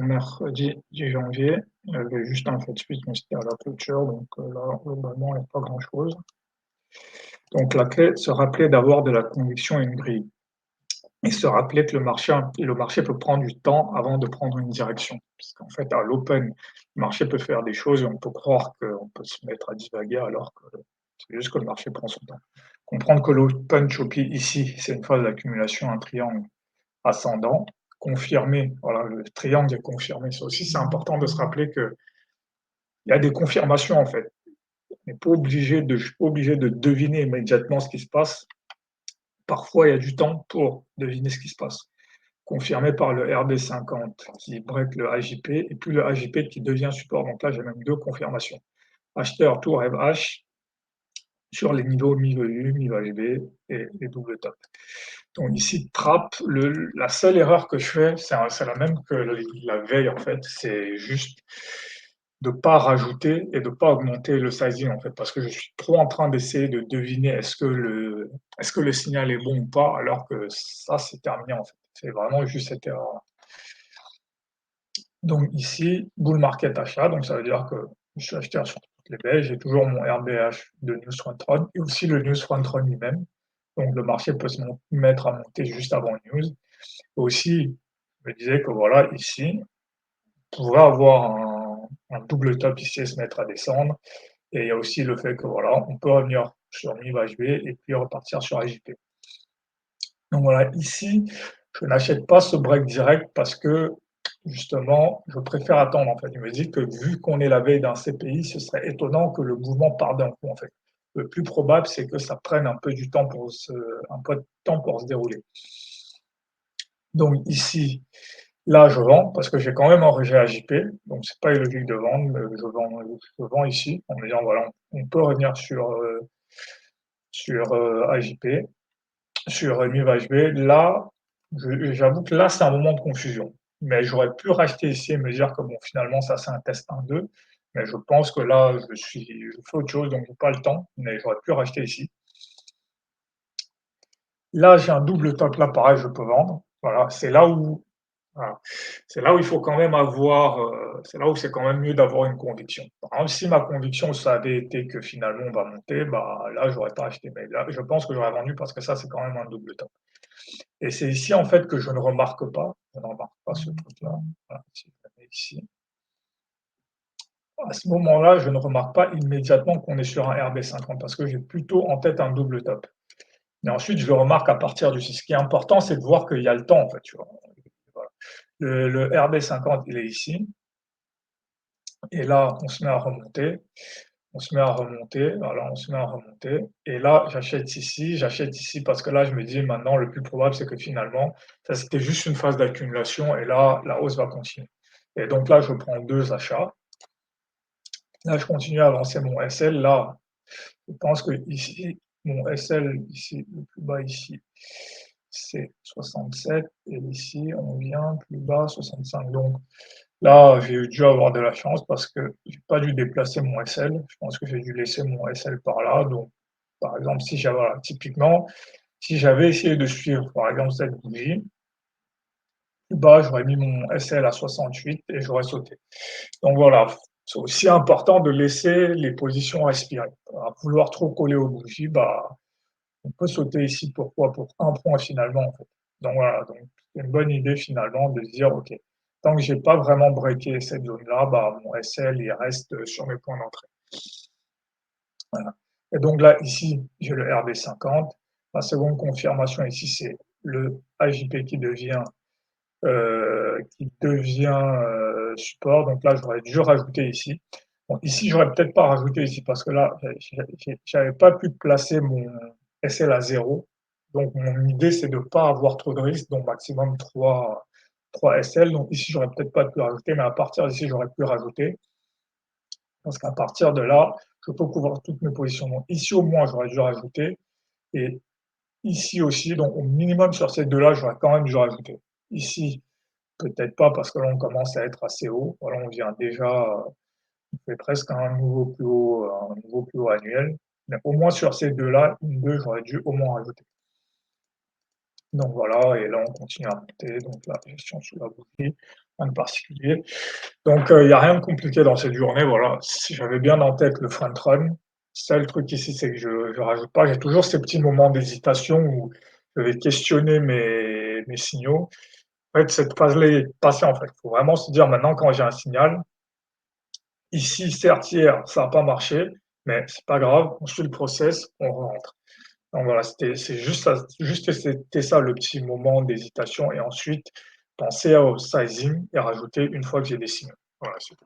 Mercredi 10 janvier, il y avait juste un fait suite, mais c'était à la clôture, donc là, globalement, il n'y a pas grand-chose. Donc la clé, se rappeler d'avoir de la conviction et une grille et se rappeler que le marché peut prendre du temps avant de prendre une direction. Parce qu'en fait, à l'open, le marché peut faire des choses et on peut croire qu'on peut se mettre à divaguer alors que c'est juste que le marché prend son temps. Comprendre que l'open choppy ici, c'est une phase d'accumulation, un triangle ascendant, confirmé, voilà, le triangle est confirmé. Ça aussi, c'est important de se rappeler qu'il y a des confirmations en fait. On n'est pas obligé de deviner immédiatement ce qui se passe. Parfois, il y a du temps pour deviner ce qui se passe. Confirmé par le RB50 qui break le AJP et puis le AJP qui devient support. Donc là, j'ai même deux confirmations. Acheteur tour H sur les niveaux mi-VU, mi-VHB et les doubles tops. Donc ici, trap, la seule erreur que je fais, c'est la même que la veille en fait, c'est juste de ne pas rajouter et de ne pas augmenter le sizing en fait, parce que je suis trop en train d'essayer de deviner est-ce que le signal est bon ou pas, alors que ça c'est terminé en fait. C'est vraiment juste cette erreur. Donc ici, bull market achat, donc ça veut dire que je suis acheteur sur toutes les baies, j'ai toujours mon RBH de News Front Run et aussi le News Front Run lui-même. Donc le marché peut se mettre à monter juste avant News. Aussi, je me disais que voilà, ici, on pourrait avoir un double top ici et se mettre à descendre. Et il y a aussi le fait que voilà, on peut revenir sur MIV-HB et puis repartir sur AJP. Donc voilà, ici, je n'achète pas ce break direct parce que justement, je préfère attendre en fait. Je me dis que vu qu'on est la veille d'un CPI, ce serait étonnant que le mouvement parte d'un coup en fait. Le plus probable, c'est que ça prenne un peu de temps pour se dérouler. Donc ici, là, je vends parce que j'ai quand même un rejet AJP, donc c'est pas illogique de vendre, mais je vends ici en me disant voilà, on peut revenir sur AJP, sur MIV-HB. Là, j'avoue que là, c'est un moment de confusion. Mais j'aurais pu racheter ici et me dire que bon, finalement, ça c'est un test 1-2. Mais je pense que là, je fais autre chose, donc j'ai pas le temps. Mais j'aurais pu racheter ici. Là, j'ai un double top là, pareil, je peux vendre. Voilà, voilà. C'est là où il faut quand même c'est là où c'est quand même mieux d'avoir une conviction. Par exemple, si ma conviction, ça avait été que finalement on va monter, bah là, j'aurais pas acheté. Mais là, je pense que j'aurais vendu parce que ça, c'est quand même un double top. Et c'est ici, en fait, que je ne remarque pas. Je ne remarque pas ce truc-là. Voilà, si je le mets ici. À ce moment-là, je ne remarque pas immédiatement qu'on est sur un RB50 parce que j'ai plutôt en tête un double top. Mais ensuite, je le remarque à partir du 6. Ce qui est important, c'est de voir qu'il y a le temps, en fait, tu vois. Voilà. Le RB50, il est ici. Et là, on se met à remonter. On se met à remonter. Voilà, on se met à remonter. Et là, j'achète ici. J'achète ici parce que là, je me dis maintenant, le plus probable, c'est que finalement, ça, c'était juste une phase d'accumulation. Et là, la hausse va continuer. Et donc là, je prends deux achats. Là, je continue à avancer mon SL. Là, je pense que ici, mon SL, ici, le plus bas ici, c'est 67. Et ici, on vient plus bas, 65. Donc, là, j'ai dû avoir de la chance parce que j'ai pas dû déplacer mon SL. Je pense que j'ai dû laisser mon SL par là. Donc, par exemple, si j'avais, voilà, typiquement, si j'avais essayé de suivre, par exemple, cette bougie, plus bas, j'aurais mis mon SL à 68 et j'aurais sauté. Donc voilà, c'est aussi important de laisser les positions respirer. À vouloir trop coller aux bougies, bah, on peut sauter ici. Pourquoi? Pour un point finalement, en fait. Donc voilà, donc c'est une bonne idée finalement de se dire, OK, tant que j'ai pas vraiment breaké cette zone-là, bah, mon SL, il reste sur mes points d'entrée. Voilà. Et donc là, ici, j'ai le RB50. La seconde confirmation ici, c'est le AJP qui devient support. Donc là, j'aurais dû rajouter ici. Bon, ici, j'aurais peut-être pas rajouté ici parce que là, j'avais pas pu placer mon SL à 0. Donc, mon idée, c'est de ne pas avoir trop de risques, donc maximum 3 SL. Donc ici, j'aurais peut-être pas pu rajouter, mais à partir d'ici, j'aurais pu rajouter. Parce qu'à partir de là, je peux couvrir toutes mes positions. Donc ici, au moins, j'aurais dû rajouter. Et ici aussi, donc au minimum sur ces deux-là, j'aurais quand même dû rajouter. Ici, peut-être pas parce que là, on commence à être assez haut. Voilà, on vient déjà, on fait presque un nouveau plus haut annuel. Mais au moins sur ces deux-là, une, deux, j'aurais dû au moins rajouter. Donc voilà et là on continue à monter, donc la gestion sous la bougie, rien de particulier. Donc il y a rien de compliqué dans cette journée, voilà. Si j'avais bien en tête le front run, ça le truc ici, c'est que je rajoute pas, j'ai toujours ces petits moments d'hésitation où je vais questionner mes signaux. En fait, cette phase-là est passée, en fait. Il faut vraiment se dire maintenant quand j'ai un signal, ici, certes, hier, ça a pas marché, mais c'est pas grave, on suit le process, on rentre. Donc voilà, c'est c'était ça le petit moment d'hésitation et ensuite penser au sizing et rajouter une fois que j'ai des signaux. Voilà, c'est tout.